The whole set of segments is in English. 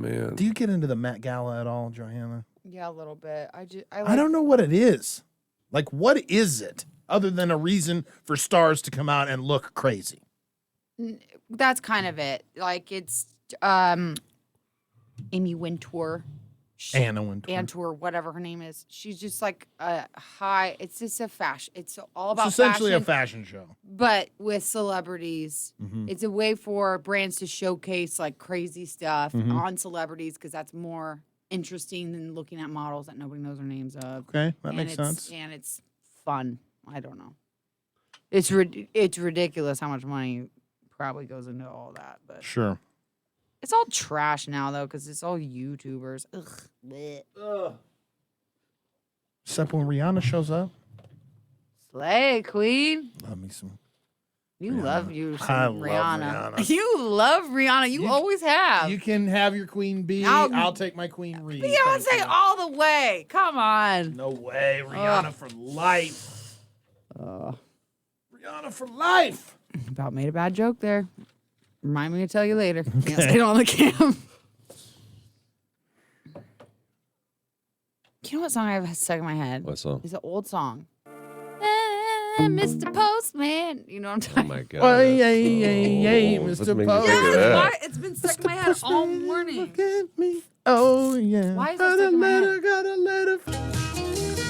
man. Do you get into the Met Gala at all, Johanna? Yeah, a little bit. I don't know what it is. Like, what is it other than a reason for stars to come out and look crazy? That's kind of it. Like, it's Amy Wintour. Anna Wintour. Antour, whatever her name is. She's just like a high. It's just a fashion. It's all about It's essentially fashion, a fashion show. but with celebrities. Mm-hmm. It's a way for brands to showcase like crazy stuff Mhm. on celebrities because that's more interesting than looking at models that nobody knows their names of. Okay, that And makes it's- sense. And it's fun. I don't know. It's ridiculous how much money probably goes into all that, but Sure. it's all trash now though because it's all YouTubers. Ugh. Blech. Except when Rihanna shows up. Slay Queen. Love me some. You Rihanna. love you some I love Rihanna. Rihanna. You love Rihanna. You always have. You can have your queen B. I'll- I'll take my queen Ree. Beyonce Thank you. all the way. Come on. No way. Rihanna for life. Rihanna for life. About made a bad joke there. Remind me to tell you later. Can't say it on the cam. You know what song I have stuck in my head? What song? It's an old song. Mr. Postman. You know what I'm Oh talking my God. Oh, yay, What's Mr. making you Post. think of Yes, that? why? It's been stuck in my head all morning. Look at me. Oh, yeah. Why is it Got stuck a in my letter, head? got a letter.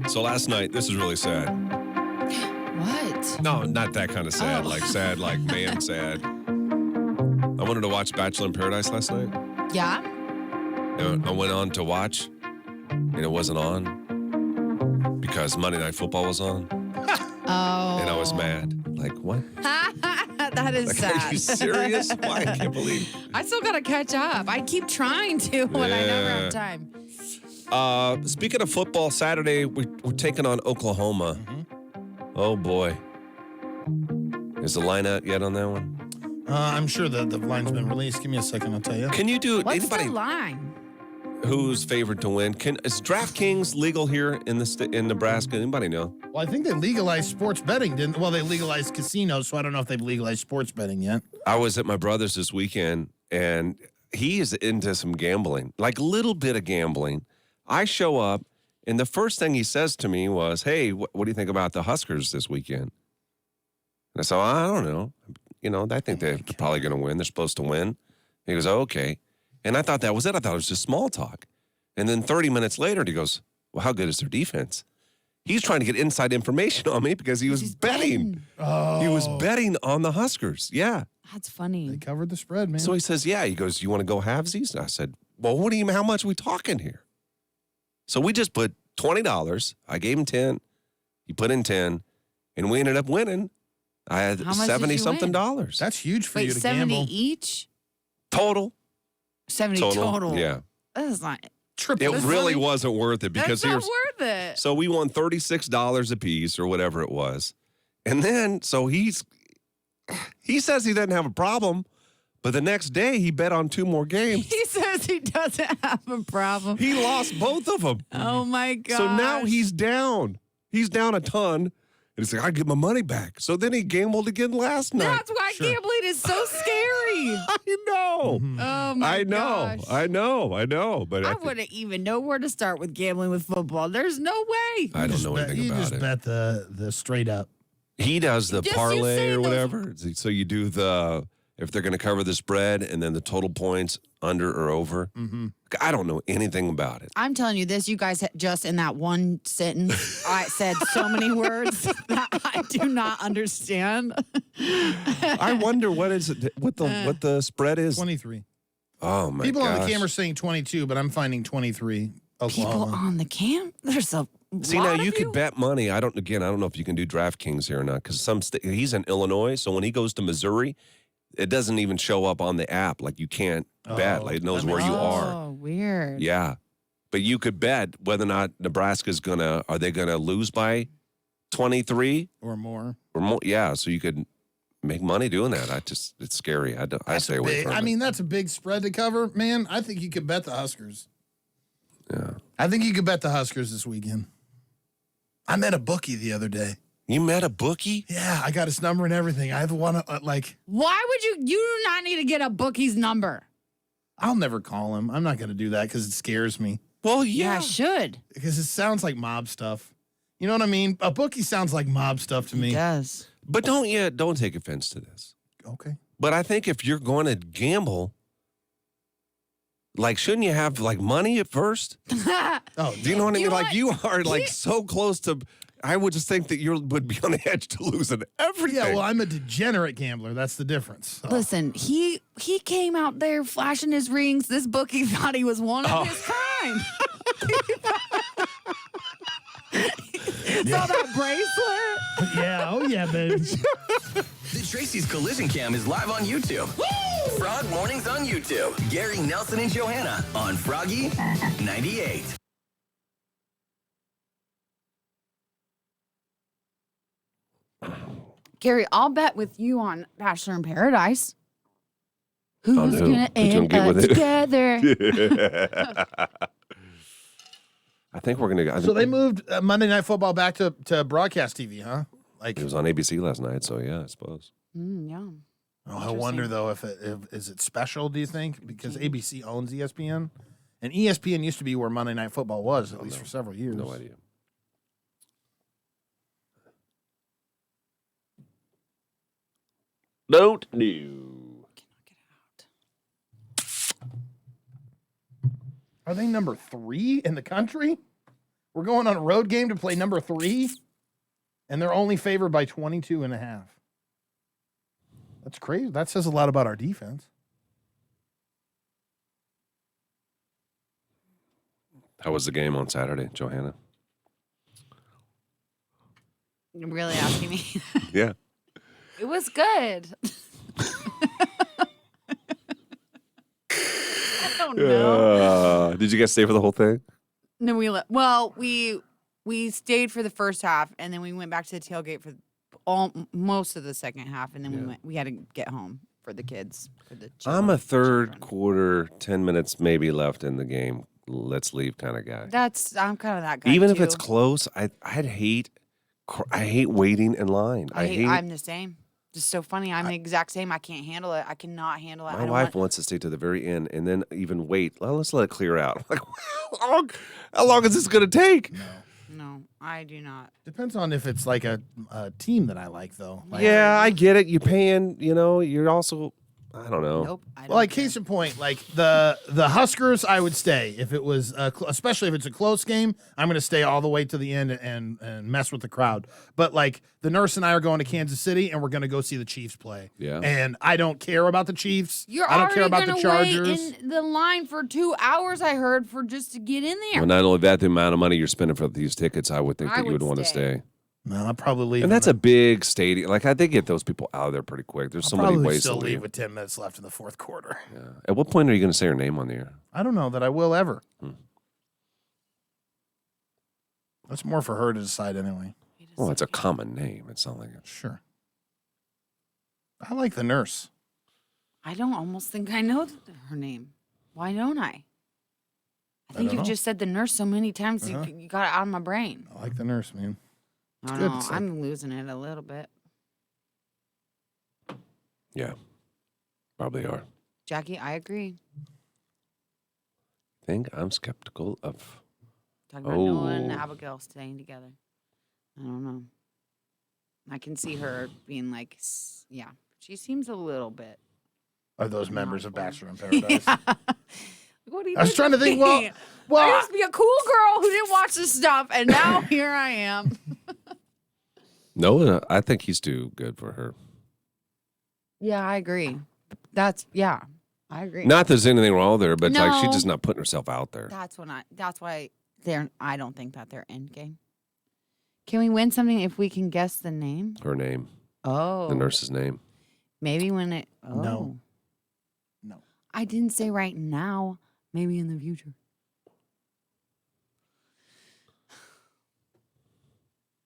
So last night, this is really sad. What? No, not that kind of sad. Oh. Like sad, like man sad. I wanted to watch Bachelor in Paradise last night. Yeah? And I went on to watch, and it wasn't on because Monday Night Football was on, Oh. and I was mad. Like, what? That is Like, sad. are you serious? Why? I can't believe. I still gotta catch up. I keep trying to, but I never Yeah. have time. Speaking of football, Saturday we're taking on Oklahoma. Oh boy, is the line out yet on that one? I'm sure the line's been released. Give me a second, I'll tell you. Can you do What's anybody the line? who's favored to win? Is DraftKings legal here in in Nebraska? Anybody know? Well, I think they legalized sports betting, didn't? Well, they legalized casinos, so I don't know if they've legalized sports betting yet. I was at my brother's this weekend, and he is into some gambling, like a little bit of gambling. I show up, and the first thing he says to me was, "Hey, what do you think about the Huskers this weekend?" And I said, "I don't know. You know, I think they're probably going to win. They're supposed to win." He goes, "Oh, okay." And I thought that was it. I thought it was just small talk. And then 30 minutes later, he goes, "Well, how good is their defense?" He's trying to get inside information on me because he was betting. Oh, He was betting on the Huskers. Yeah. That's funny. They covered the spread, man. So he says, "Yeah." He goes, "You want to go halvesies?" And I said, "Well, what do you? How much are we talking here?" So we just put $20. I gave him 10. He put in 10, and we ended up winning. I had How much did 70 you something win? dollars That's huge for Wait, you to 70 gamble. each? total. 70 total. Yeah, That's not. Triple. it That's really funny. wasn't worth it because That's not here's. worth it. So we won $36 a piece or whatever it was, and then so he says he doesn't have a problem, but the next day he bet on 2 more games. He says he doesn't have a problem. He lost both of them. Oh my god. So now he's down. He's down a ton. And he's like, "I get my money back." So then he gambled again last night. That's why gambling is so scary. I know. Oh my I know. gosh. I know. But I think- wouldn't even know where to start with gambling with football. There's no way. I don't know anything You about just it. bet the straight up. He does the Just you parlay saying or those- whatever. So you do if they're going to cover the spread and then the total points under or over. Mm-hmm. I don't know anything about it. I'm telling you this, you guys just in that one sentence, I said so many words that I do not understand. I wonder what the spread is. 23. Oh my People on gosh. the camera saying 22, but I'm finding 23. People Oklahoma. on the cam, there's a See, lot now of you could bet money. I don't know if you can do DraftKings here or not because he's in Illinois, so when he goes to Missouri, it doesn't even show up on the app. Like you can't bet. Like it knows that where makes you sense. are. Oh, weird. Yeah, but you could bet whether or not Nebraska's are they gonna lose by 23 Or more. or more? Yeah, so you could make money doing that. It's scary. I stay away from it. I mean, that's a big spread to cover, man. I think you could bet the Huskers. Yeah. I think you could bet the Huskers this weekend. I met a bookie the other day. You met a bookie? Yeah, I got his number and everything. I want to Why would you do not need to get a bookie's number? I'll never call him. I'm not going to do that because it scares me. Well, Yeah, yeah. I should. Because it sounds like mob stuff. You know what I mean? A bookie sounds like mob stuff to me. It does. But don't take offense to this. Okay. But I think if you're going to gamble, like, shouldn't you have like money at first? Oh, Do you know what I mean? You know Like what? you are like so close to. I would just think that you would be on the edge to losing everything. yeah, well, I'm a degenerate gambler. That's the difference. So. Listen, he came out there flashing his rings. This bookie thought he was one of his kind. Saw that bracelet? Yeah, oh yeah, baby. The Tracy's Collision Cam is live on YouTube. Frog Mornings on YouTube. Gary, Nelson, and Johanna on Froggy 98. Gary, I'll bet with you on Bachelor in Paradise. On Who's who? gonna Who's gonna end get up with it? together? I think we're gonna. So they moved Monday Night Football back to broadcast TV, huh? Like, It was on ABC last night, so yeah, I suppose. Yeah. oh, I wonder though if is it special? Do you think because ABC owns ESPN, and ESPN used to be where Monday Night Football was at least for several years. No idea. Don't know. Are they number 3 in the country? We're going on a road game to play number 3, and they're only favored by 22.5. That's crazy. That says a lot about our defense. How was the game on Saturday, Johanna? You're really asking me? Yeah. It was good. I don't know. Did you guys stay for the whole thing? No, we stayed for the first half, and then we went back to the tailgate for most of the second half, and then we had to get home for the kids. I'm a third quarter, 10 minutes maybe left in the game. Let's leave kind of guy. I'm kind of that guy. Even if too. it's close, I hate waiting in line. I'm the same. Just so funny. I'm the exact same. I can't handle it. I cannot handle it. My wife wants to stay to the very end and then even wait. Well, let's let it clear out. Like, how long is this going to take? No, I do not. Depends on if it's like a team that I like, though. Like, Yeah, I get it. You're paying, you're also, I don't know. Nope. I don't Well, like care. case in point, like the Huskers, I would stay if it was, especially if it's a close game. I'm going to stay all the way to the end and mess with the crowd. But like the nurse and I are going to Kansas City, and we're going to go see the Chiefs play. Yeah. And I don't care about the Chiefs. You're I don't care about the already Chargers. gonna wait in the line for 2 hours. I heard for just to get in there. Well, not only that, the amount of money you're spending for these tickets, I would think I that you would would want to stay. stay. No, I'll probably leave. And that's a big stadium. Like, they get those people out of there pretty quick. There's so many probably ways still to leave leave. with 10 minutes left in the fourth quarter. Yeah. At what point are you going to say her name on the air? I don't know that I will ever. That's more for her to decide anyway. Well, it's a common name. It's not like a... Sure. I like the nurse. I don't almost think I know her name. Why don't I? I think don't you've know. just said the nurse so many times you got it out of my brain. I like the nurse, man. I don't good. know. It's like- I'm losing it a little bit. Yeah. Probably are. Jackie, I agree. I think I'm skeptical of... Talking about Noah and Oh. Abigail staying together. I don't know. I can see her being like, yeah, she seems a little bit. Are those Not members of for me. Bachelor in Paradise? What do you I was do trying to think, well, I used to be a cool girl who didn't watch this stuff, and now here I am. No, I think he's too good for her. Yeah, I agree. I agree. Not that there's anything wrong there, but like she's No. just not putting herself out there. That's why I don't think that they're end game. Can we win something if we can guess the name? Her name, Oh. the nurse's name. Maybe when it No. I didn't say right now. Maybe in the future.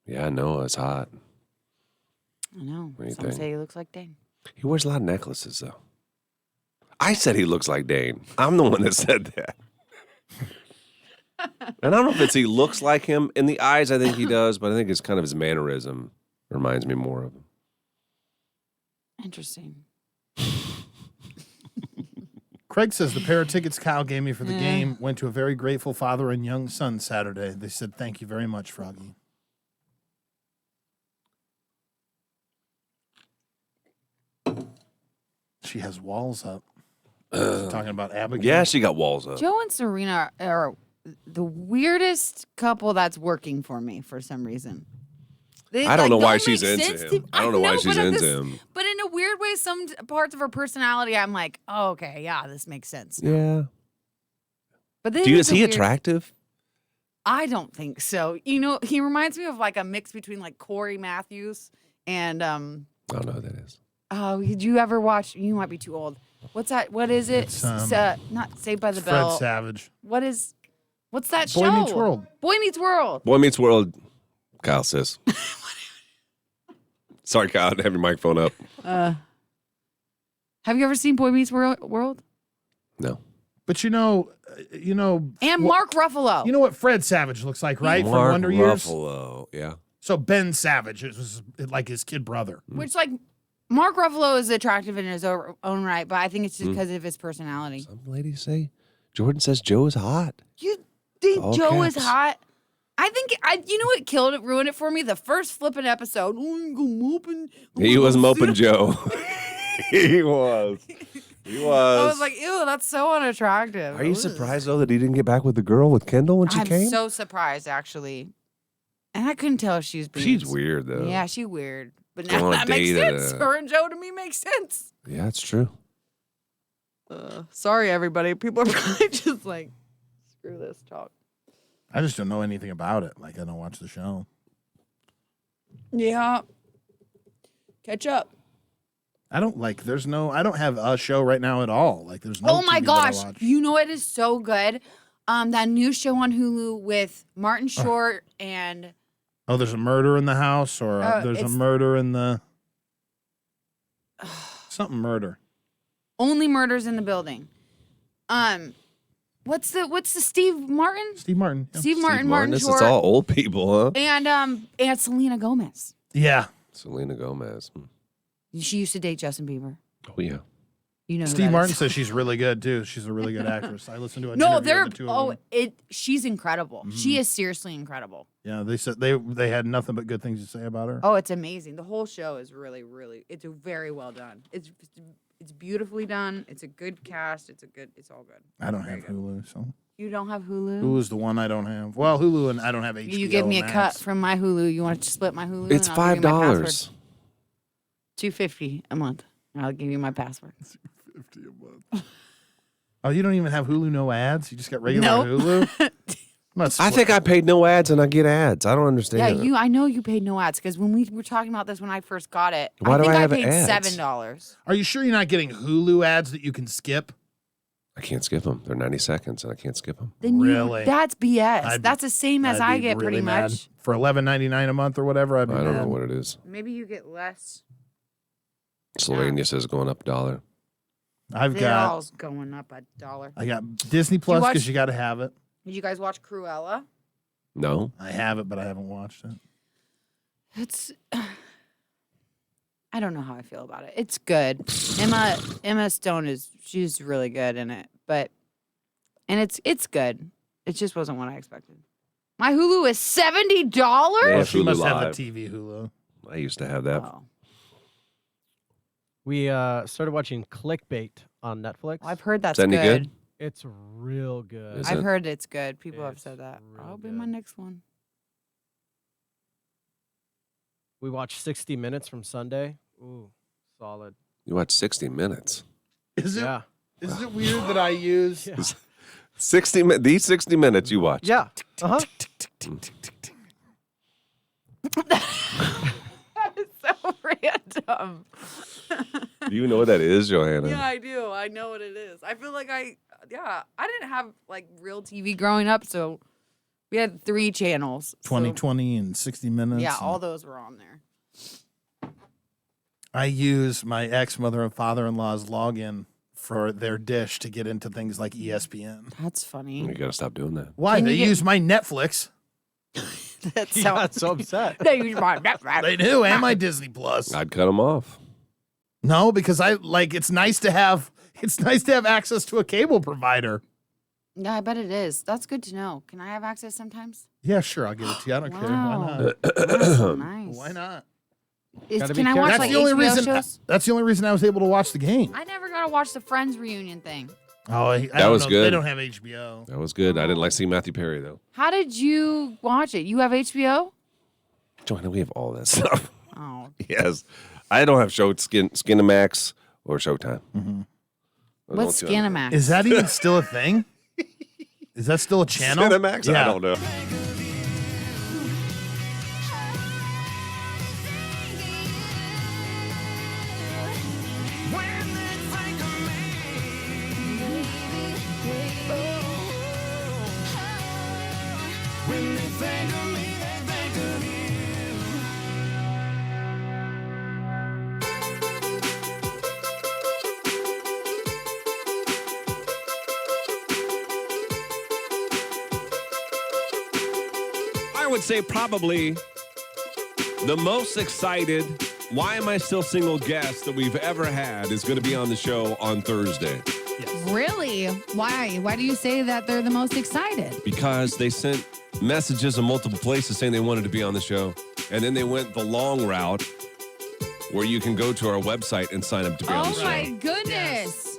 Yeah, Noah is hot. I know. What do you Some think? say he looks like Dane. He wears a lot of necklaces, though. I said he looks like Dane. I'm the one that said that. And I don't know if it's he looks like him. In the eyes, I think he does, but I think it's kind of his mannerism reminds me more of him. Interesting. Craig says the pair of tickets Kyle gave me for the game went to a very grateful father and young son Saturday. They said, thank you very much, Froggy. She has walls up. Talking about Abigail. Yeah, she got walls up. Joe and Serena are the weirdest couple that's working for me for some reason. They, I don't know why make she's into sense him. to- I don't know why she's but into him. But in a weird way, some parts of her personality, I'm like, oh, okay, yeah, this makes sense. Yeah. But then Is he attractive? I don't think so. You know, he reminds me of like a mix between like Corey Matthews and I don't know who that is. oh, did you ever watch? You might be too old. What's that? What is it? It's, Not Saved by the Fred Bell. Savage. What's that Boy show? Meets World. Boy Meets World. Boy Meets World, Kyle says. Sorry, Kyle, I didn't have your microphone up. Have you ever seen Boy Meets World? No. But you know, And Mark Ruffalo. you know what Fred Savage looks like, right? From Mark Wonder Years. Ruffalo, yeah. So Ben Savage was like his kid brother. Which, like, Mark Ruffalo is attractive in his own right, but I think it's just because of his personality. Some ladies say, Jordan says Joe is hot. You think All Joe is caps. hot? I think you know what killed it, ruined it for me. The first flipping episode. Oh, you go moping. He was moping Joe. He was. He was. I was like, ew, that's so unattractive. Are you Ugh. surprised though that he didn't get back with the girl with Kendall when she I'm came? so surprised, actually. And I couldn't tell if she was being. She's weird though. Yeah, she's weird. But Go now on a that makes date at sense. a- Her and Joe to me makes sense. Yeah, it's true. Sorry, everybody. People are probably just like, screw this talk. I just don't know anything about it. Like I don't watch the show. Yeah. Catch up. I don't like. I don't have a show right now at all. Like there's no. Oh my TV that I gosh. watch. You know it is so good. That new show on Hulu with Martin Short and Oh, there's a murder in the house, or there's a it's- murder in the something murder. Only Murders in the Building. What's the Steve Martin? Steve Martin. Yeah. Steve Martin, Martin This Short, is all old people, huh? and Selena Gomez. Yeah. Selena Gomez. She used to date Justin Bieber. Oh yeah. You know who Steve that Martin is. says she's really good too. She's a really good actress. I listened to an No, interview they're of the two of them. she's incredible. She is seriously incredible. Yeah, they said they had nothing but good things to say about her. Oh, it's amazing. The whole show is really, really. It's very well done. It's beautifully done. It's a good cast. It's all good. I don't have Hulu, so You don't have Hulu. Hulu's the one I don't have. Well, Hulu and I don't have HBO. You give me a Max. cut from my Hulu. You want to split my Hulu? It's and I'll give you my password. $5. $2.50 a month. I'll give you my password. $50 a month. Oh, you don't even have Hulu, no ads. You just got regular Nope. Hulu. I think I paid no ads and I get ads. I don't understand. Yeah, I know you paid no ads because when we were talking about this when I first got it, Why do think I I have paid ads? $7. Are you sure you're not getting Hulu ads that you can skip? I can't skip them. They're 90 seconds and I can't skip them. Then Really? that's BS. I'd- That's the same as I'd I be get pretty really mad. much. For $11.99 a month or whatever. I'd be I don't know mad. what it is. Maybe you get less. Slovenia says going up $1. I've They're got all going up $1. I got Disney Plus watch- because you got to have it. Did you guys watch Cruella? No. I have it, but I haven't watched it. It's I don't know how I feel about it. It's good. Emma Stone she's really good in it, and it's good. It just wasn't what I expected. My Hulu is $70. Yeah, Well, she Hulu must Live. have the TV Hulu. I used to have that. Oh. We started watching Clickbait on Netflix. Well, I've heard that's Is that any good? It's real good. Is I've it? heard it's good. People have It's said that. real I'll be my good. next one. We watched 60 Minutes from Sunday. Ooh, solid. You watch 60 minutes. Is it Yeah. is it weird that I use 60 these 60 minutes you watch. Yeah. Uh-huh. That is so random. Do you know what that is, Johanna? Yeah, I do. I know what it is. I feel like I didn't have like real TV growing up, so we had 3 channels. so- 2020 and 60 minutes? yeah, and- all those were on there. I use my ex-mother and father-in-law's login for their dish to get into things like ESPN. That's funny. You got to stop doing that. Why? Can They you get- use my Netflix. That's He got so upset. They use my They do, and my Disney Plus. I'd cut them off. No, because it's nice to have access to a cable provider. Yeah, I bet it is. That's good to know. Can I have access sometimes? Yeah, sure, I'll give it to you. I don't care. Why Wow. not? That's so nice. Why not? Gotta be Can I careful. watch That's like the only HBO reason. shows? That's the only reason I was able to watch the game. I never got to watch the Friends reunion thing. Oh, I That don't was know. good. They don't have HBO. That was good. I didn't like seeing Matthew Perry, though. How did you watch it? You have HBO? Joanna, we have all that stuff. Oh, Yes. I don't have Skinamax or Showtime. what's Skinamax? Is that even still a thing? Is that still a channel? Skinamax? Yeah. I don't know. I would say probably the most excited Why Am I Still Single guest that we've ever had is going to be on the show on Thursday Really? Why? Why do you say that they're the most excited? because they sent messages in multiple places saying they wanted to be on the show. And then they went the long route where you can go to our website and sign up to be on the Oh show. my goodness.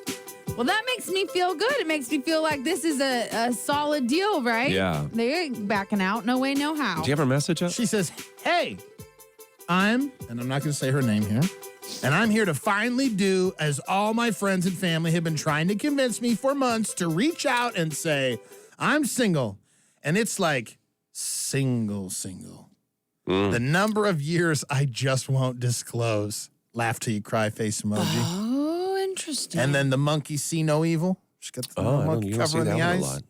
Well, that makes me feel good. It makes me feel like this is a solid deal, right? Yeah. They ain't backing out. No way, no how. Do you have her message up? She says, "Hey, and I'm not going to say her name here, and I'm here to finally do as all my friends and family have been trying to convince me for months to reach out and say, I'm single." And it's like, single. The number of years I just won't disclose. Laugh till you cry face emoji. Oh, interesting. And then the monkey see no evil. She's got the Oh, I don't, monkey you don't see covering that the one a eyes. lot.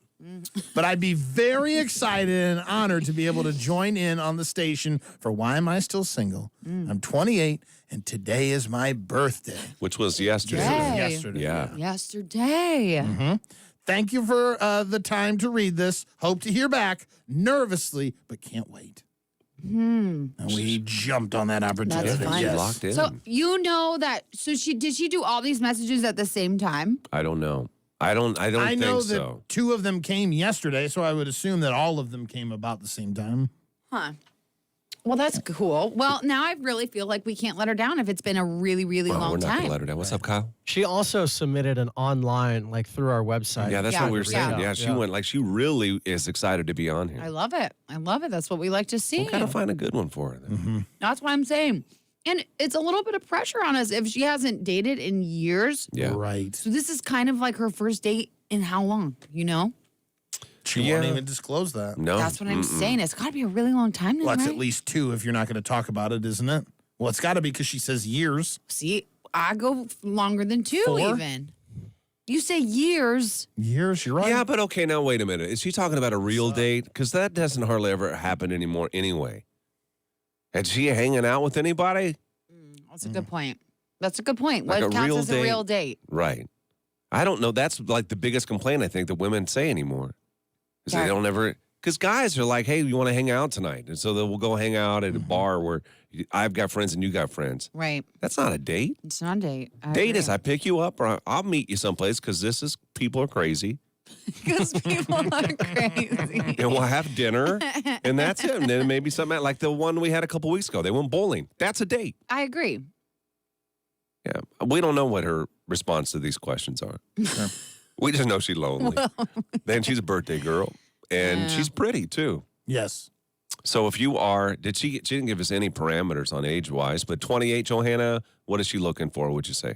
But I'd be very excited and honored to be able to join in on the station for Why Am I Still Single? I'm 28, and today is my birthday. Which was yesterday. Yay. Yesterday. Yeah. Yesterday. Thank you for the time to read this. Hope to hear back nervously, but can't wait. And we jumped on that opportunity. That's fine. Yes. Locked in. So you know that. So did she do all these messages at the same time? I don't know. I don't I think know that so. 2 of them came yesterday, so I would assume that all of them came about the same time. Huh. Well, that's cool. Well, now I really feel like we can't let her down if it's been a really, really Well, we're long not going time. to let her down. What's up, Kyle? She also submitted an online, like through our website. Yeah, that's Yeah, what we were saying. yeah. Yeah, she went like she really is excited to be on here. I love it. I love it. That's what we like to see. We'll kind of find a good one for her. Then. That's what I'm saying. And it's a little bit of pressure on us if she hasn't dated in years. Yeah. Right. So this is kind of like her first date in how long, you know? She won't Yeah. even disclose that. No. That's what I'm saying. It's got to be a really long time now, Well, it's right? at least 2 if you're not going to talk about it, isn't it? Well, it's got to be because she says years. See, I go longer than 2 4? even. You say years. Years, you're right. Yeah, but okay, now wait a minute. Is she talking about a real date? Because that doesn't hardly ever happen anymore anyway. Is she hanging out with anybody? That's a good point. That's a good point. Like What a counts real as a real date? Right. I don't know. That's like the biggest complaint I think that women say anymore. Is Yeah. they don't ever, because guys are like, hey, you want to hang out tonight? And so we'll go hang out at a bar where I've got friends and you got friends. Right. That's not a date. It's not a date. Date is I pick you up or I'll meet you someplace because people are crazy. because people are crazy. And we'll have dinner and that's it. And then maybe something like the one we had a couple weeks ago. They went bowling. That's a date. I agree. Yeah. We don't know what her response to these questions are. We just know she's lonely. Then she's a birthday girl and Yeah. she's pretty too. Yes. So if you are, she didn't give us any parameters on age-wise, but 28, Johanna, what is she looking for, would you say?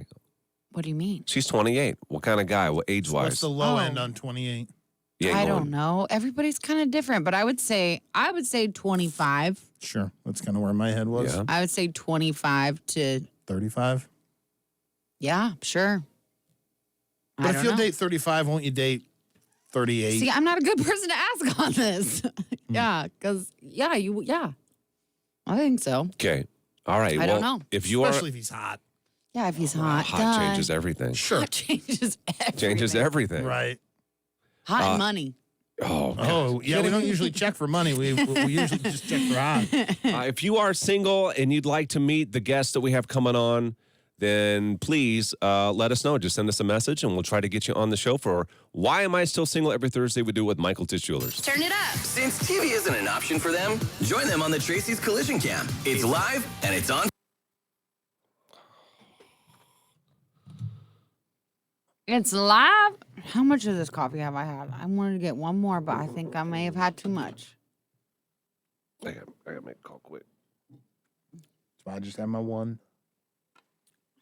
What do you mean? She's 28. What kind of guy? What What's age-wise? the low Oh. end on 28? You ain't I going- don't know. Everybody's kind of different, but I would say 25. Sure. That's kind of where my head was. Yeah. I would say 25 to 35. yeah, sure. I But if don't you'll know. date 35, won't you date 38? See, I'm not a good person to ask on this. yeah, because yeah. I think so. Okay. All right. I don't well, know. If you are, Especially if he's hot. Yeah, if he's hot. Hot changes everything. Sure. Hot changes everything. Changes everything. Right. Hot and money. Oh, God. Oh, yeah, we don't usually check for money. We usually just check for hot. If you are single and you'd like to meet the guests that we have coming on, then please let us know. Just send us a message and we'll try to get you on the show for Why Am I Still Single every Thursday. We do it with Michael Tisch Jewelers. Turn it up. Since TV isn't an option for them, join them on the Tracy's Collision Cam. It's live and it's on. It's live. How much of this coffee have I had? I wanted to get one more, but I think I may have had too much. I gotta make a call quick. So I just had my one.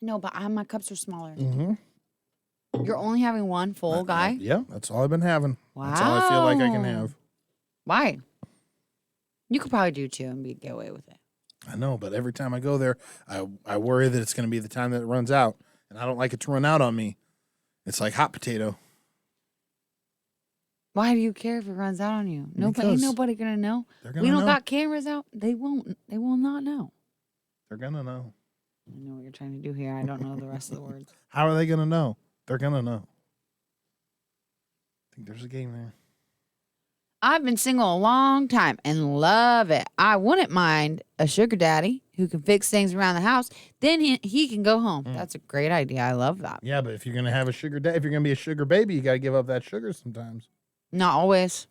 No, but my cups are smaller. Mm-hmm. You're only having one full guy? Yeah, that's all I've been having. Wow. That's all I feel like I can have. Why? You could probably do two and get away with it. I know, but every time I go there, I worry that it's going to be the time that it runs out, and I don't like it to run out on me. It's like hot potato. Why do you care if it runs out on you? Nobody, ain't Because nobody gonna know. They're gonna We don't know. got cameras out. They won't. They will not know. They're gonna know. I know what you're trying to do here. I don't know the rest of the words. How are they gonna know? They're gonna know. I think there's a game there. I've been single a long time and love it. I wouldn't mind a sugar daddy who can fix things around the house. Then he can go home. That's a great idea. I love that. Yeah, but if you're gonna have a sugar daddy, if you're gonna be a sugar baby, you gotta give up that sugar sometimes. Not always.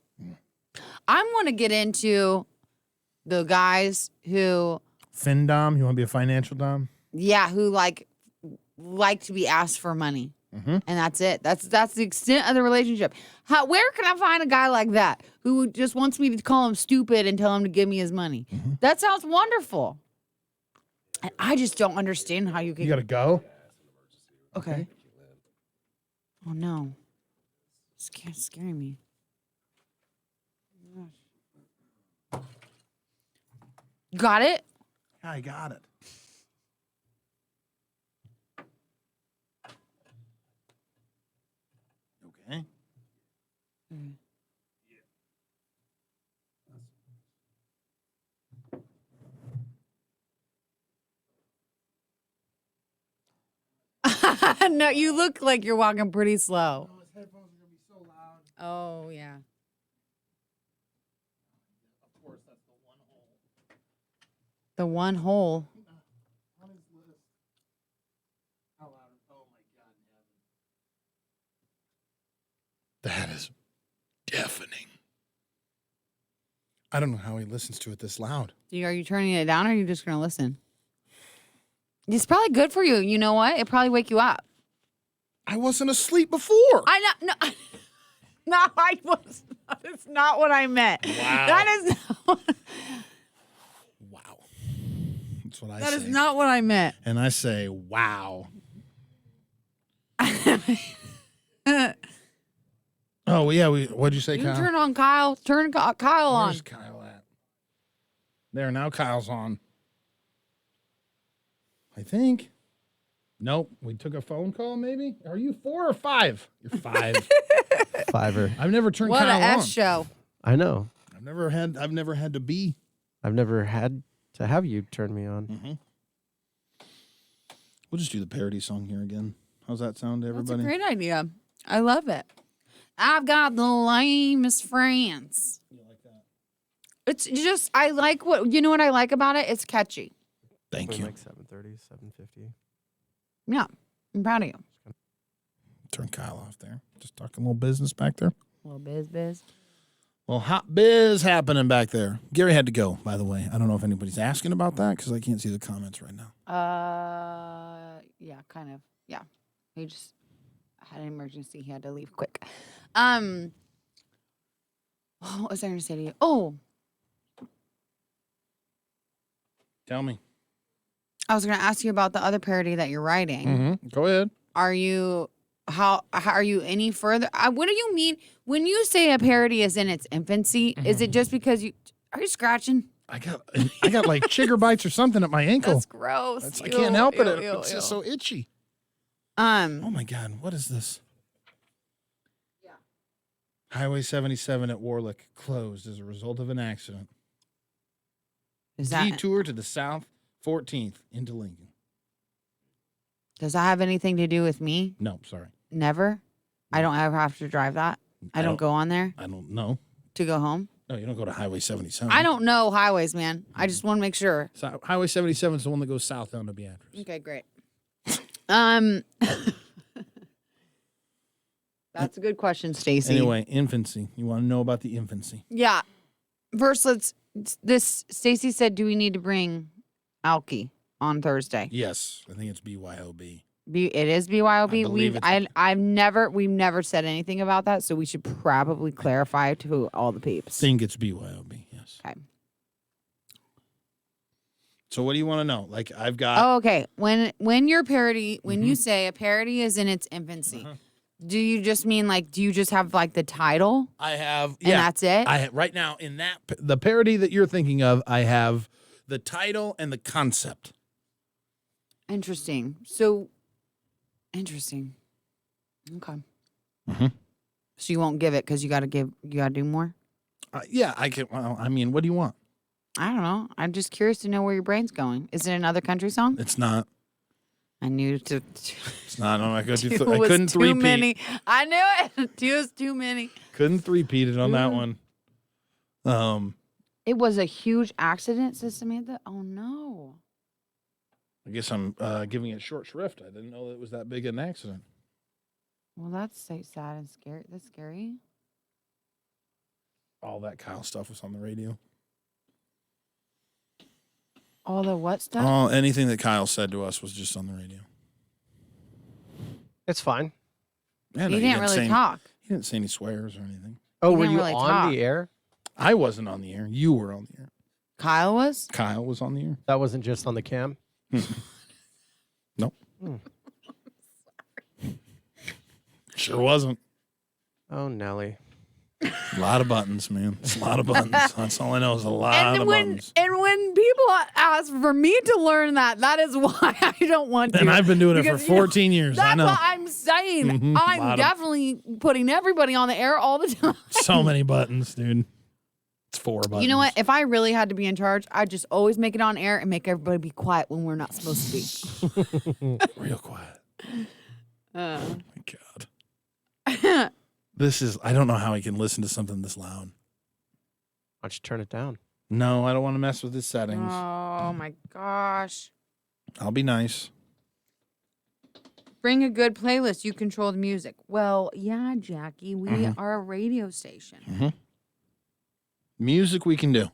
I want to get into the guys who, Fin dom, you want to be a financial dom? who like to be asked for money. Mhm. And that's it. That's the extent of the relationship. Where can I find a guy like that who just wants me to call him stupid and tell him to give me his money? That sounds wonderful. And I just don't understand how you can. You gotta go. Okay. Oh no. It's scaring me. Got it? I got it. Okay. No, you look like you're walking pretty slow. His headphones are gonna be so loud. Oh, yeah. Of course, that's the one hole. The one hole. On his list. How loud? Oh my God in heaven. That is deafening. I don't know how he listens to it this loud. Are you turning it down or are you just going to listen? It's probably good for you. You know what? It probably wake you up. I wasn't asleep before. I know. No, no, I was. That's not what I meant. Wow. That is not. Wow. That's what I That say. is not what I meant. And I say, wow. Oh, yeah. What'd you say, You Kyle? turn on Kyle. Turn Kyle on. Where's Kyle at? There, now Kyle's on. I think. Nope. We took a phone call, maybe? Are you 4 or 5? You're 5. Fiver. I've never turned What Kyle a F on. show. I know. I've never had to be. I've never had to have you turn me on. Mm-hmm. We'll just do the parody song here again. How's that sound to everybody? That's a great idea. I love it. I've got the lamest friends. You like that? It's just, I like you know what I like about it? It's catchy. Thank you. Like 7:30, 7:50. Yeah. I'm proud of you. Turn Kyle off there. Just talking a little business back there. Little biz. Well, hot biz happening back there. Gary had to go, by the way. I don't know if anybody's asking about that because I can't see the comments right now. Yeah, kind of. Yeah. He just had an emergency. He had to leave quick. What was I going to say to you? Oh, Tell me. I was going to ask you about the other parody that you're writing. Mm-hmm. Go ahead. Are you how are you any further? What do you mean when you say a parody is in its infancy? Is it just because are you scratching? I got like chigger bites or something at my ankle. That's gross. I can't help it. Ew, It's ew. just so itchy. Oh my God, what is this? Yeah. Highway 77 at Warlick closed as a result of an accident. Is that Detour to the south 14th into Lincoln. Does that have anything to do with me? No, sorry. Never. I don't ever have to drive that. I don't go on there I don't know. to go home. No, you don't go to Highway 77. I don't know highways, man. I just want to make sure. So Highway 77 is the one that goes south down to Beatrice. Okay, great. That's a good question, Stacy. Anyway, infancy. You want to know about the infancy? Yeah. First, Stacy said, do we need to bring Alki on Thursday? Yes, I think it's BYOB. It is BYOB. We've never said anything about that, so we should probably clarify to all the peeps. Think it's BYOB. Yes. Okay. So what do you want to know? Like I've got. Oh, okay. When your parody, when you say a parody is in its infancy, do you just mean like? Do you just have like the title? I have. And that's it. Right now in the parody that you're thinking of, I have the title and the concept. Interesting. So, interesting. Okay. So you won't give it because you got to do more. Yeah, I can. Well, I mean, what do you want? I don't know. I'm just curious to know where your brain's going. Is it another country song? It's not. I knew to. It's not. I'm not going to do. Two I was couldn't too three-peat. many. I knew it. 2 is too many. Couldn't three-peat it on that one. It was a huge accident, says Samantha. Oh no. I guess I'm giving it short shrift. I didn't know that it was that big an accident. Well, that's so sad and scary. That's scary. All that Kyle stuff was on the radio. All the what stuff? Oh, anything that Kyle said to us was just on the radio. It's fine. Yeah, He didn't really talk. He didn't say any swears or anything. Oh, He were didn't you really on talk. the air? I wasn't on the air. You were on the air. Kyle was? Kyle was on the air. That wasn't just on the cam? Nope. Sure wasn't. Oh, Nelly. A lot of buttons, man. It's a lot of buttons. That's all I know is a lot of buttons. And when people ask for me to learn that is why I don't want to. And I've been doing it for Because, you know, 14 years. I That's know. what I'm saying. Mhm. I'm Lot of- definitely putting everybody on the air all the time. So many buttons, dude. It's 4 buttons. You know what? If I really had to be in charge, I'd just always make it on air and make everybody be quiet when we're not supposed to be. Real quiet. Uh. Oh, my God. I don't know how he can listen to something this loud. Why don't you turn it down? No, I don't want to mess with his settings. Oh my gosh. I'll be nice. Bring a good playlist. You control the music. Well, yeah, Jackie, we are a radio station. Music we can do.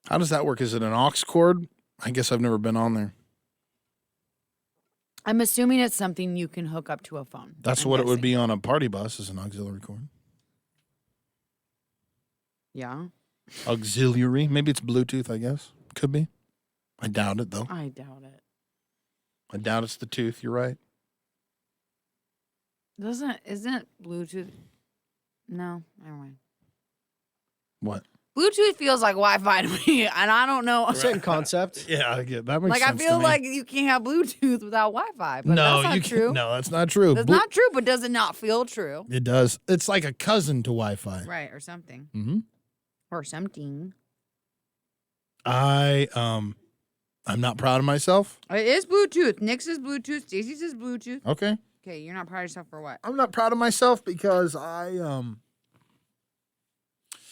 How does that work? Is it an aux cord? I guess I've never been on there. I'm assuming it's something you can hook up to a phone. That's I'm what it would guessing. be on a party bus, is an auxiliary cord. Yeah. Auxiliary. Maybe it's Bluetooth, I guess. Could be. I doubt it, though. I doubt it. I doubt it's the tooth. You're right. Isn't Bluetooth? No, never mind. What? Bluetooth feels like Wi-Fi to me, and I don't know. Same concept. Yeah, I get that. Makes Like I sense to feel me. like you can't have Bluetooth without Wi-Fi, but no, that's not you true. can't. No, that's not true. That's not true, but does it not feel true? It does. It's like a cousin to Wi-Fi. Right, or something, Mm-hmm. or something. I'm not proud of myself. It is Bluetooth. Nick says Bluetooth. Stacey says Bluetooth. Okay. Okay, you're not proud of yourself for what? I'm not proud of myself because I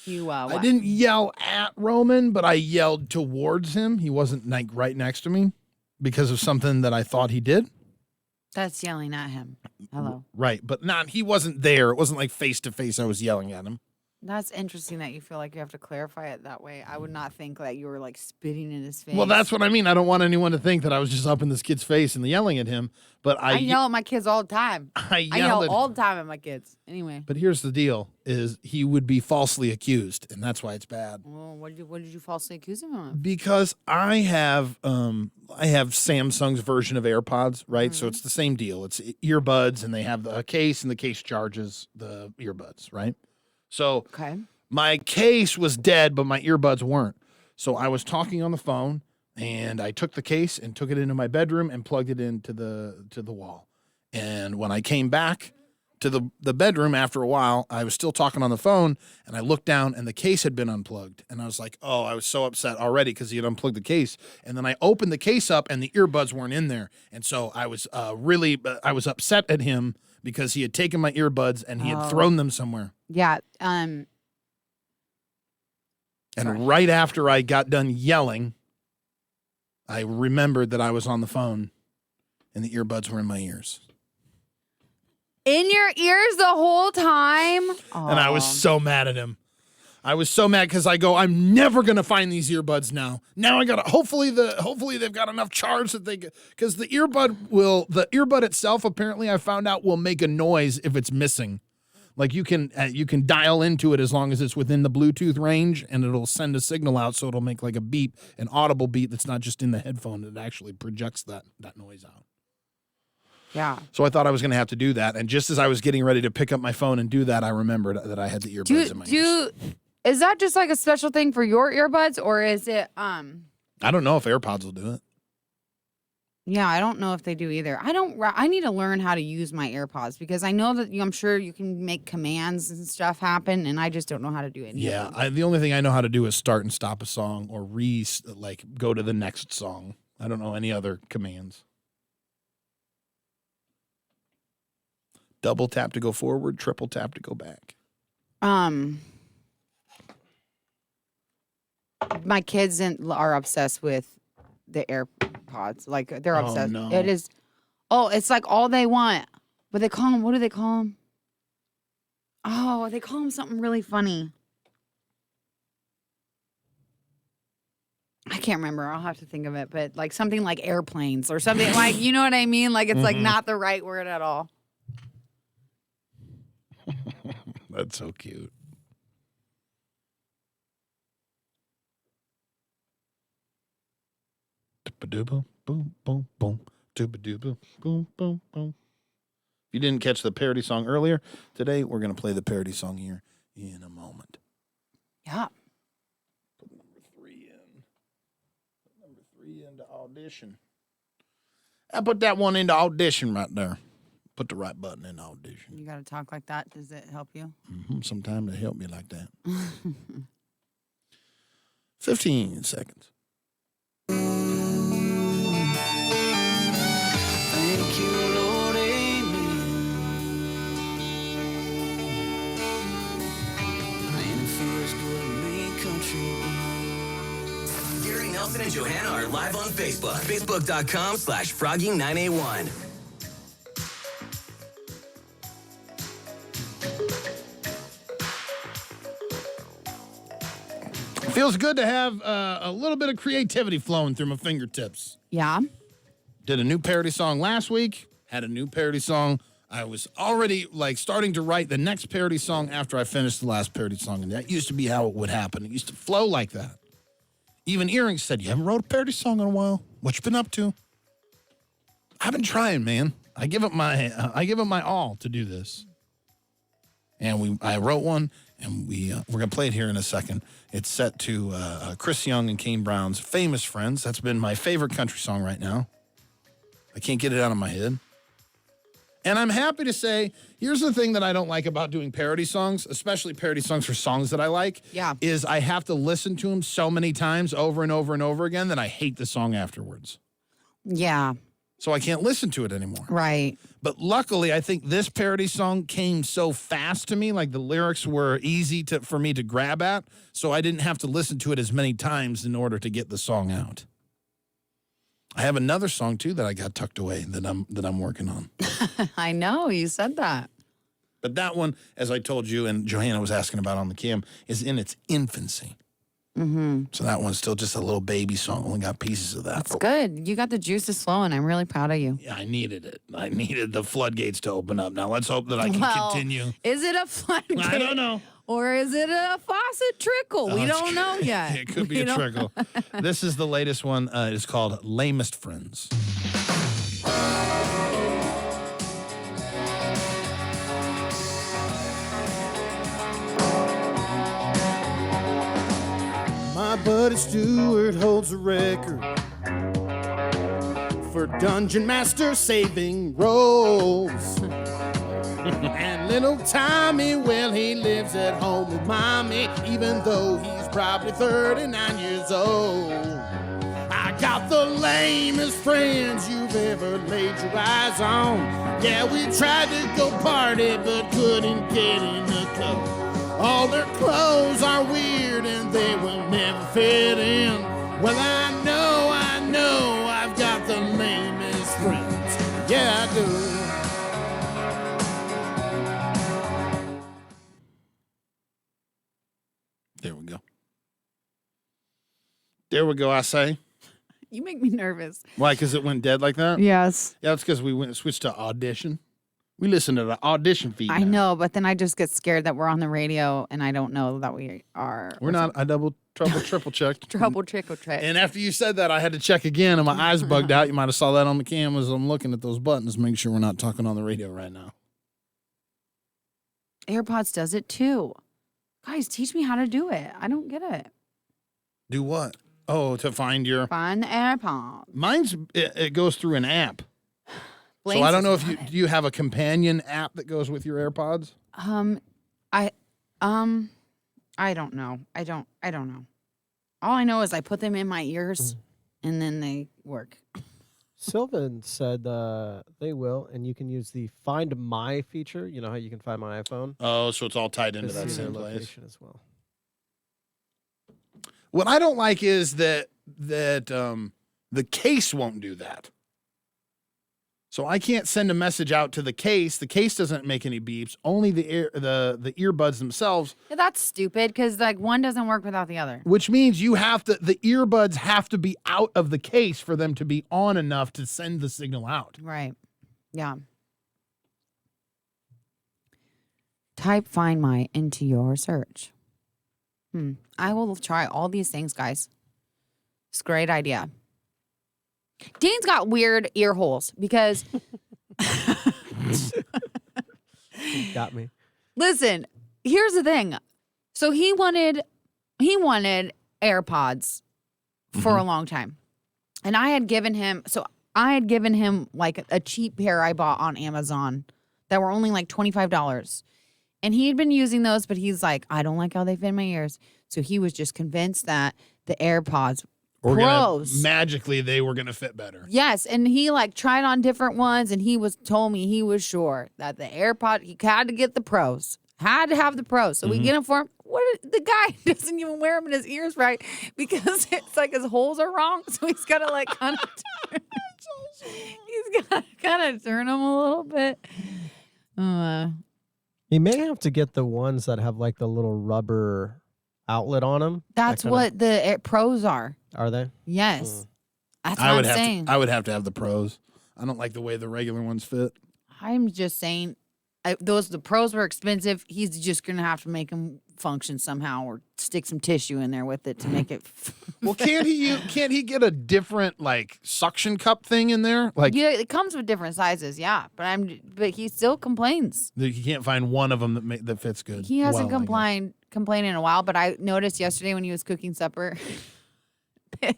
What? didn't yell at Roman, but I yelled towards him. He wasn't like right next to me because of something that I thought he did. That's yelling at him. Hello. Right, but he wasn't there. It wasn't like face to face I was yelling at him. That's interesting that you feel like you have to clarify it that way. I would not think that you were like spitting in his face. Well, that's what I mean. I don't want anyone to think that I was just up in this kid's face and yelling at him, but I yell at my kids all the time. I I yelled yell at all the time at my kids. Anyway. But here's the deal is he would be falsely accused, and that's why it's bad. Well, what did you falsely accuse him of? Because I have Samsung's version of AirPods, right? So it's the same deal. It's earbuds, and they have a case, and the case charges the earbuds, right? So Okay. my case was dead, but my earbuds weren't. So I was talking on the phone, and I took the case and took it into my bedroom and plugged it into the wall. And when I came back, to the bedroom after a while. I was still talking on the phone, and I looked down, and the case had been unplugged. And I was like, oh, I was so upset already because he had unplugged the case. And then I opened the case up, and the earbuds weren't in there. And so I was I was upset at him because he had taken my earbuds and he had thrown them somewhere. Yeah. And Sorry. right after I got done yelling, I remembered that I was on the phone, and the earbuds were in my ears. In your ears the whole time? And I was so mad at him. I was so mad because I go, I'm never gonna find these earbuds now. Now I gotta hopefully they've got enough charge that they because the earbud itself apparently I found out will make a noise if it's missing. Like you can dial into it as long as it's within the Bluetooth range, and it'll send a signal out, so it'll make like a beep, an audible beep that's not just in the headphone. It actually projects that noise out. Yeah. So I thought I was going to have to do that, and just as I was getting ready to pick up my phone and do that, I remembered that I had the earbuds in my ears. Is that just like a special thing for your earbuds, or is it I don't know if AirPods will do it. Yeah, I don't know if they do either. I need to learn how to use my AirPods because I know that I'm sure you can make commands and stuff happen, and I just don't know how to do it. Yeah, the only thing I know how to do is start and stop a song or go to the next song. I don't know any other commands. Double tap to go forward, triple tap to go back. My kids are obsessed with the AirPods. Like they're obsessed. No. It is. Oh, it's like all they want. But they call them. What do they call them? Oh, they call them something really funny. I can't remember. I'll have to think of it. But like something like airplanes or something like, you know what I mean? Like it's like not the right word at all. That's so cute. Boom, boom, boom, boom. Boom, boom, boom, boom. If you didn't catch the parody song earlier, today we're going to play the parody song here in a moment. Yeah. Put number 3 in. Put number 3 into audition. I put that one into audition right there. Put the right button in audition. You got to talk like that. Does it help you? Sometimes they help me like that. 15 seconds. Thank you, Lord, amen. Man, it feels good to me, country. Gary Nelson and Johanna are live on Facebook. Facebook.com/Froggy981. Feels good to have a little bit of creativity flowing through my fingertips. Yeah. Did a new parody song last week. Had a new parody song. I was already starting to write the next parody song after I finished the last parody song. And that used to be how it would happen. It used to flow like that. Even Earrings said, you haven't wrote a parody song in a while. What you been up to? I've been trying, man. I give it my all to do this. And I wrote one, and we're gonna play it here in a second. It's set to Chris Young and Kane Brown's "Famous Friends." That's been my favorite country song right now. I can't get it out of my head. And I'm happy to say, here's the thing that I don't like about doing parody songs, especially parody songs for songs that I like. Yeah. Is I have to listen to them so many times over and over and over again that I hate the song afterwards. Yeah. So I can't listen to it anymore. Right. But luckily, I think this parody song came so fast to me, like the lyrics were easy for me to grab at, so I didn't have to listen to it as many times in order to get the song out. I have another song too that I got tucked away that I'm working on. I know, you said that. But that one, as I told you and Johanna was asking about on the cam, is in its infancy. Mm-hmm. So that one's still just a little baby song. Only got pieces of that. That's good. You got the juices flowing. I'm really proud of you. Yeah, I needed it. I needed the floodgates to open up. Now let's hope that I can continue. Is it a floodgate? I don't know. Or is it a faucet trickle? We don't know yet. It could be a trickle. This is the latest one. It's called Lamest Friends. My buddy Stewart holds a record for Dungeon Master saving rolls. And little Tommy, well, he lives at home with mommy, even though he's probably 39 years old. I got the lamest friends you've ever laid your eyes on. Yeah, we tried to go party, but couldn't get in the club. All their clothes are weird and they will never fit in. Well, I know, I've got the lamest friends. Yeah, I do. There we go. There we go, I say. You make me nervous. Why? Because it went dead like that? Yes. Yeah, it's because we went switched to audition. We listened to the audition feed. I now. know, but then I just get scared that we're on the radio and I don't know that we are. We're not. I triple checked. Trouble trick or treat. And after you said that, I had to check again, and my eyes bugged out. You might have saw that on the cam as I'm looking at those buttons, make sure we're not talking on the radio right now. AirPods does it too. Guys, teach me how to do it. I don't get it. Do what? Oh, to find your. Find the AirPods. Mine's it goes through an app. So I don't know if you do you have a companion app that goes with your AirPods? I don't know. I don't know. All I know is I put them in my ears and then they work. Sylvan said they will, and you can use the Find My feature. You know how you can find my iPhone? Oh, so it's all tied into To that see their same place. location as well. What I don't like is that the case won't do that. So I can't send a message out to the case. The case doesn't make any beeps. Only the earbuds themselves. Yeah, that's stupid because like one doesn't work without the other. Which means the earbuds have to be out of the case for them to be on enough to send the signal out. Right. Yeah. Type Find My into your search. I will try all these things, guys. It's a great idea. Dean's got weird ear holes because Got me. listen, here's the thing. So he wanted AirPods for a long time. And I had given him like a cheap pair I bought on Amazon that were only like $25. And he had been using those, but he's like, I don't like how they fit in my ears. So he was just convinced that the AirPods Pros. Magically, they were gonna fit better. Yes, and he like tried on different ones, and told me he was sure that the AirPod he had to get the Pros, had to have the Pros. So we get them for him. The guy doesn't even wear them in his ears right because it's like his holes are wrong. So he's got to like kind of he's got to kind of turn them a little bit. You may have to get the ones that have like the little rubber outlet on them. That's what the Pros are. Are they? Yes. That's what I'm saying. I would have to have the Pros. I don't like the way the regular ones fit. I'm just saying, the Pros were expensive. He's just gonna have to make them function somehow, or stick some tissue in there with it to make it. Well, can't he get a different like suction cup thing in there? Like, yeah, it comes with different sizes. Yeah, but he still complains. you can't find one of them that fits good. He hasn't Well, I guess. complained in a while. But I noticed yesterday when he was cooking supper,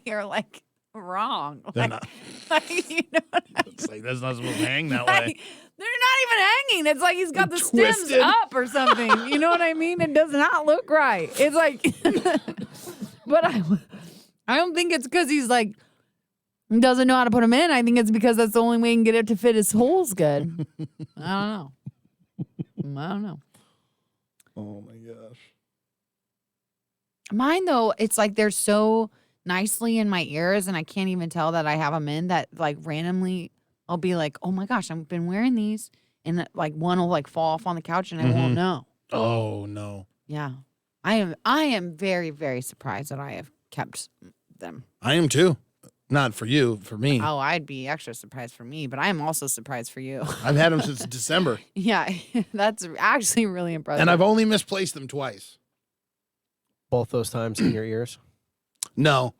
you're like wrong. They're Like, not. you know what I It's like that's not supposed to hang that Like, way. they're not even hanging. It's like he's got the stems Twisted. up or something. You know what I mean? It does not look right. It's like, but I don't think it's because he's like doesn't know how to put them in. I think it's because that's the only way he can get it to fit his holes good. I don't know. Oh my gosh. Mine though, it's like they're so nicely in my ears, and I can't even tell that I have them in. That like randomly, I'll be like, "Oh my gosh, I've been wearing these," and like one will like fall off on the couch, and I won't know. Oh no. Yeah, I am very, very surprised that I have kept them. I am too. Not for you, for me. Oh, I'd be extra surprised for me, but I am also surprised for you. I've had them since December, Yeah, that's actually really impressive. and I've only misplaced them twice. Both those times in your ears. No.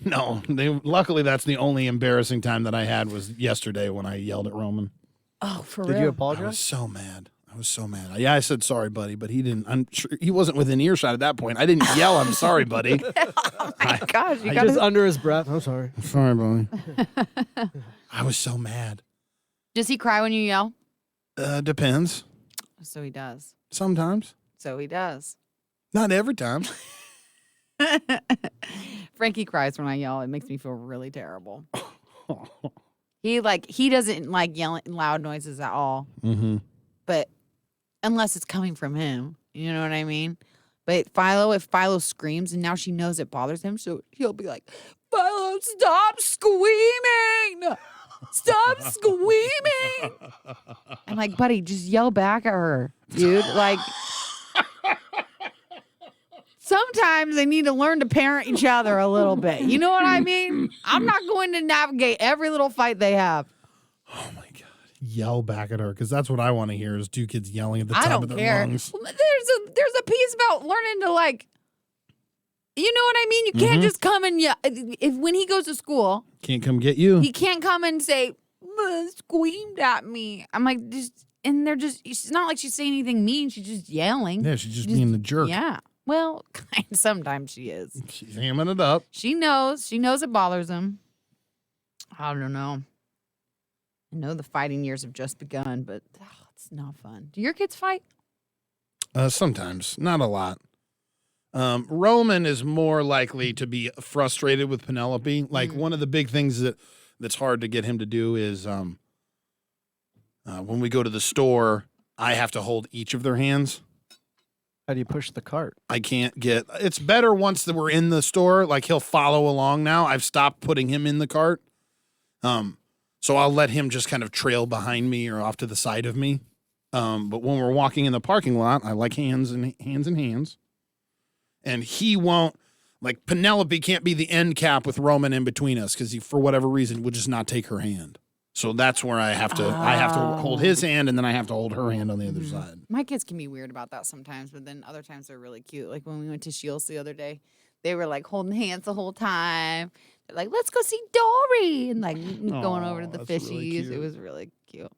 Luckily, that's the only embarrassing time that I had was yesterday when I yelled at Roman. Oh, for Did real? you I apologize? was so mad. Yeah, I said sorry, buddy, but he didn't. I'm sure he wasn't within earshot at that point. I didn't yell, "I'm sorry, buddy." Oh my gosh, you I got Just under his breath. I'm sorry. Sorry, buddy. I was so mad. Does he cry when you yell? Depends. So he does. Sometimes. So he does. Not every time. Frankie cries when I yell. It makes me feel really terrible. He doesn't like yelling loud noises at all. Mm-hmm. But unless it's coming from him, you know what I mean? But if Philo screams and now she knows it bothers him, so he'll be like, Philo, stop screaming! Stop screaming! I'm like, buddy, just yell back at her, dude. Like, sometimes they need to learn to parent each other a little bit. You know what I mean? I'm not going to navigate every little fight they have. Oh my God. Yell back at her, because that's what I want to hear is two kids yelling at the I top don't of their care. lungs. There's a piece about learning to like, you know what I mean? You can't just come and yell. When he goes to school, Can't come get you. he can't come and say, screamed at me. I'm like, it's not like she's saying anything mean. She's just yelling. Yeah, she's just being the jerk. Yeah. Well, sometimes she is. She's hamming it up. She knows it bothers him. I don't know. I know the fighting years have just begun, but it's not fun. Do your kids fight? Sometimes, not a lot. Roman is more likely to be frustrated with Penelope. Like one of the big things that's hard to get him to do is when we go to the store, I have to hold each of their hands. How do you push the cart? I can't get. It's better once that we're in the store. Like he'll follow along now. I've stopped putting him in the cart. So I'll let him just kind of trail behind me or off to the side of me. But when we're walking in the parking lot, I like hands in hands. And he won't, like Penelope can't be the end cap with Roman in between us because he, for whatever reason, would just not take her hand. So that's where I have to hold his hand and then I have to hold her hand on the other side. My kids can be weird about that sometimes, but then other times they're really cute. Like when we went to Shields the other day, they were like holding hands the whole time. They're like, let's go see Dory. And like going over to the that's fishies. really cute. It was really cute.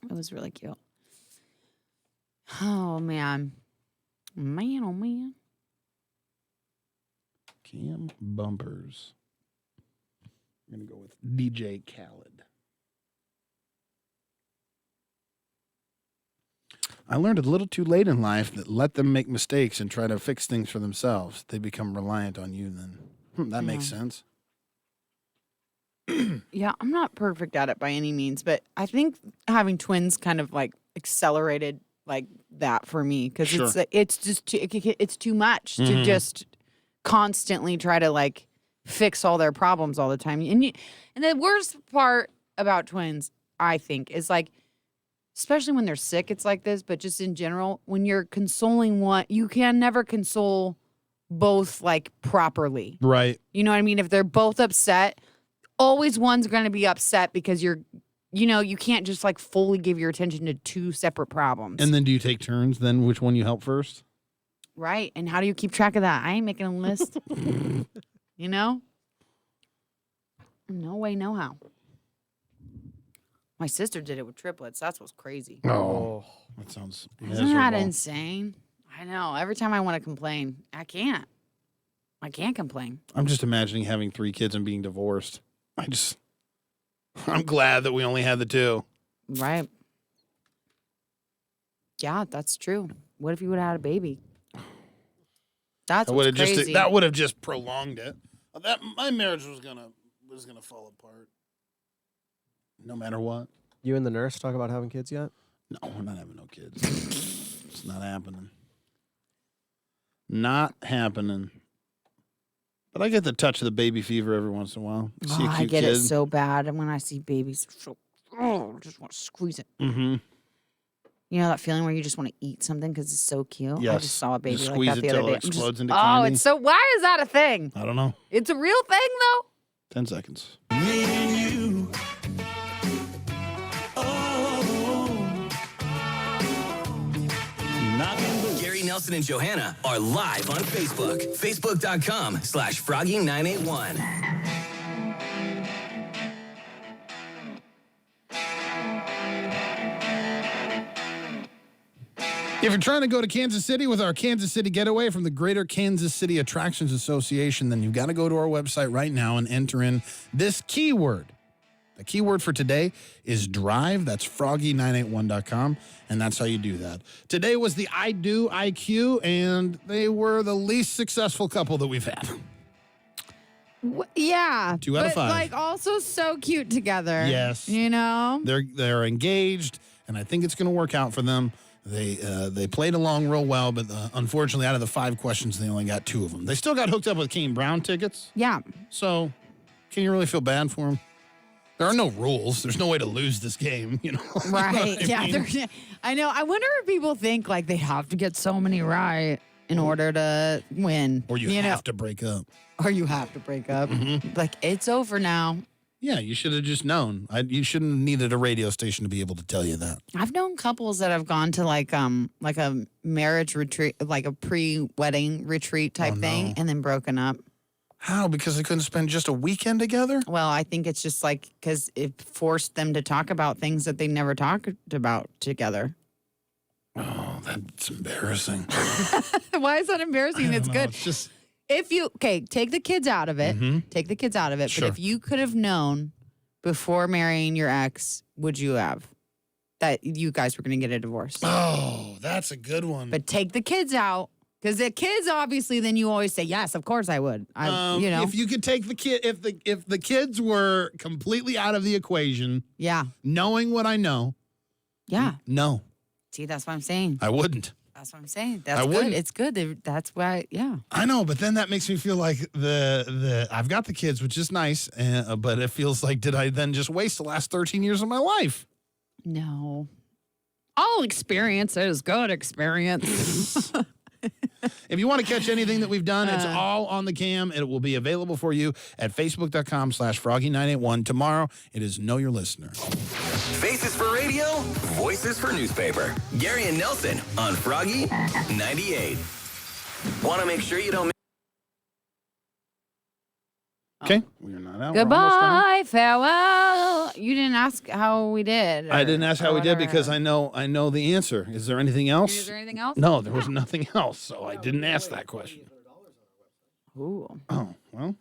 It was really cute. Oh, man. Man, oh, man. Cam Bumpers. I'm going to go with DJ Khaled. I learned a little too late in life that let them make mistakes and try to fix things for themselves. They become reliant on you then. That makes sense. Yeah, I'm not perfect at it by any means, but I think having twins kind of like accelerated like that for me because Sure. it's just it's too much to just constantly try to like fix all their problems all the time. And the worst part about twins, I think, is like, especially when they're sick, it's like this, but just in general, when you're consoling one, you can never console both like properly. Right. You know what I mean? If they're both upset, always one's going to be upset because you can't just like fully give your attention to two separate problems. And then do you take turns then which one you help first? Right. And how do you keep track of that? I ain't making a list. You know? No way, no how. My sister did it with triplets. That's what's crazy. Oh, that sounds Isn't that miserable. insane? I know. Every time I want to complain, I can't. I can't complain. I'm just imagining having 3 kids and being divorced. I'm glad that we only had the 2. Right. Yeah, that's true. What if you would have had a baby? That's what's crazy. That would have just prolonged it. My marriage was gonna fall apart. No matter what. You and the nurse talk about having kids yet? No, we're not having no kids. It's not happening. Not happening. But I get the touch of the baby fever every once in a while. See a I cute get kid. it so bad. And when I see babies, I just want to squeeze it. Mm-hmm. You know that feeling where you just want to eat something because it's so cute? I Yes. just saw a baby Just like squeeze that it the other till day. it explodes into Oh, candy. it's so. Why is that a thing? I don't know. It's a real thing, though. 10 seconds. Me and you. Oh. Nothing but Gary Nelson and Johanna are live on Facebook. Facebook.com/Froggy981. If you're trying to go to Kansas City with our Kansas City Getaway from the Greater Kansas City Attractions Association, then you've got to go to our website right now and enter in this keyword, The keyword for today is drive. That's froggy981.com, and that's how you do that. Today was the I Do IQ, and they were the least successful couple that we've had. Yeah. 2 out of 5. But like also so cute together. Yes. You know? They're engaged, and I think it's going to work out for them. They played along real well, but unfortunately, out of the 5 questions, they only got 2 of them. They still got hooked up with Kane Brown tickets, Yeah. so can you really feel bad for them? There are no rules. There's no way to lose this game, you know? You know Right. what I Yeah. mean? I know. I wonder if people think like they have to get so many right in order to win. Or you know? have to break up. Or you have to break up. Like, it's over now. Yeah, you should have just known. You shouldn't have needed a radio station to be able to tell you that. I've known couples that have gone to like a marriage retreat, like a pre-wedding retreat type thing, and then broken up. How? Because they couldn't spend just a weekend together? Well, I think it's just like because it forced them to talk about things that they never talked about together. Oh, that's embarrassing. Why is that embarrassing? It's good. It's just If you take the kids out of it, take the kids out of it. Sure. But if you could have known before marrying your ex, would you have that you guys were going to get a divorce? oh, that's a good one. But take the kids out because the kids obviously. Then you always say yes, of course I would. You know, if you could take the kid, if the kids were completely out of the equation, yeah, knowing what I know, yeah. no, See, that's what I'm saying. I wouldn't. That's what I'm saying. That's I good. wouldn't. It's good. That's why. Yeah. I know, but then that makes me feel like the I've got the kids, which is nice, but it feels like did I then just waste the last 13 years of my life? No. All experience is good experience. If you want to catch anything that we've done, it's all on the cam. It will be available for you at facebook.com/froggy981. Tomorrow, it is Know Your Listener. Faces for radio, voices for newspaper. Gary and Nelson on Froggy 98. Want to make sure you don't Okay, we're not out. We're almost done. Goodbye, farewell. You didn't ask how we did. I didn't ask how we did because I know the answer. Is there anything else? Is there anything else? No, there was nothing else, so I didn't ask that question. Ooh. Oh, well.